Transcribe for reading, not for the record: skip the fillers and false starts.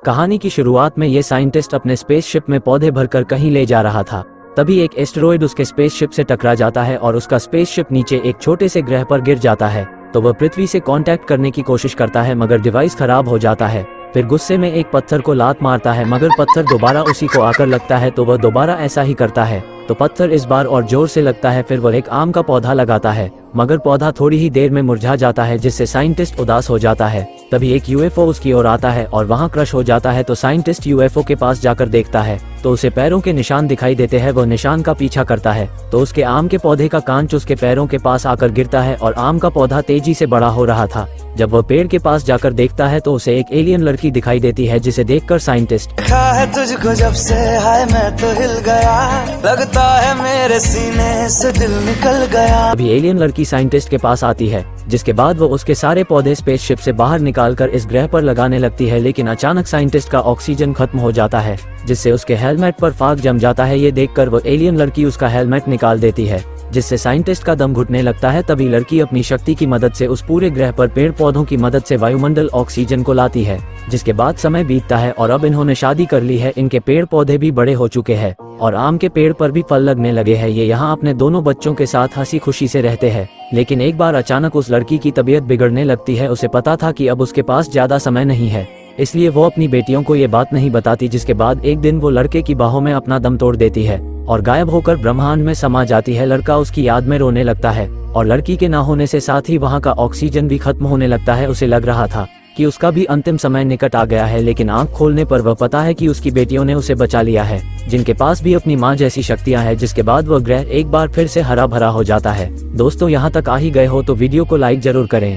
कहानी की शुरुआत में ये साइंटिस्ट अपने स्पेसशिप में पौधे भरकर कहीं ले जा रहा था। तभी एक एस्टेरॉयड उसके स्पेसशिप से टकरा जाता है और उसका स्पेसशिप नीचे एक छोटे से ग्रह पर गिर जाता है। तो वह पृथ्वी से कांटेक्ट करने की कोशिश करता है मगर डिवाइस खराब हो जाता है। फिर गुस्से में एक पत्थर को लात मारता है मगर पत्थर दोबारा उसी को आकर लगता है तो वह दोबारा ऐसा ही करता है तो पत्थर इस बार और जोर से लगता है। फिर वह एक आम का पौधा लगाता है मगर पौधा थोड़ी ही देर में मुरझा जाता है जिससे साइंटिस्ट उदास हो जाता है। तभी एक यूएफओ उसकी ओर आता है और वहां क्रश हो जाता है तो साइंटिस्ट यूएफओ के पास जाकर देखता है तो उसे पैरों के निशान दिखाई देते हैं। वह निशान का पीछा करता है तो उसके आम के पौधे का कांच उसके पैरों के पास आकर गिरता है और आम का पौधा तेजी से बड़ा हो रहा था। जब वह पेड़ के पास जाकर देखता है तो उसे एक एलियन लड़की दिखाई देती है जिसे देखकर साइंटिस्ट है तुझको जब से हाय मैं तो हिल गया, लगता है मेरे सीने से दिल निकल गया। अभी एलियन लड़की साइंटिस्ट के पास आती है जिसके बाद वो उसके सारे पौधे स्पेसशिप से बाहर निकालकर इस ग्रह पर लगाने लगती है। लेकिन अचानक साइंटिस्ट का ऑक्सीजन खत्म हो जाता है जिससे उसके हेलमेट पर फाग जम जाता है। ये देखकर वो एलियन लड़की उसका हेलमेट निकाल देती है जिससे साइंटिस्ट का दम घुटने लगता है। तभी लड़की अपनी शक्ति की मदद से उस पूरे ग्रह पर पेड़ पौधों की मदद से वायुमंडल ऑक्सीजन को लाती है। जिसके बाद समय बीतता है और अब इन्होंने शादी कर ली है। इनके पेड़ पौधे भी बड़े हो चुके हैं और आम के पेड़ पर भी फल लगने लगे हैं। ये यहाँ अपने दोनों बच्चों के साथ हंसी खुशी से रहते हैं। लेकिन एक बार अचानक उस लड़की की तबीयत बिगड़ने लगती है। उसे पता था कि अब उसके पास ज्यादा समय नहीं है इसलिए वो अपनी बेटियों को ये बात नहीं बताती। जिसके बाद एक दिन वो लड़के की बाहों में अपना दम तोड़ देती है और गायब होकर ब्रह्मांड में समा जाती है। लड़का उसकी याद में रोने लगता है और लड़की के ना होने से साथ ही वहाँ का ऑक्सीजन भी खत्म होने लगता है। उसे लग रहा था कि उसका भी अंतिम समय निकट आ गया है लेकिन आंख खोलने पर वह पता है कि उसकी बेटियों ने उसे बचा लिया है जिनके पास भी अपनी माँ जैसी शक्तियां हैं। जिसके बाद वह ग्रह एक बार फिर से हरा भरा हो जाता है। दोस्तों यहाँ तक आ ही गए हो तो वीडियो को लाइक जरूर करें।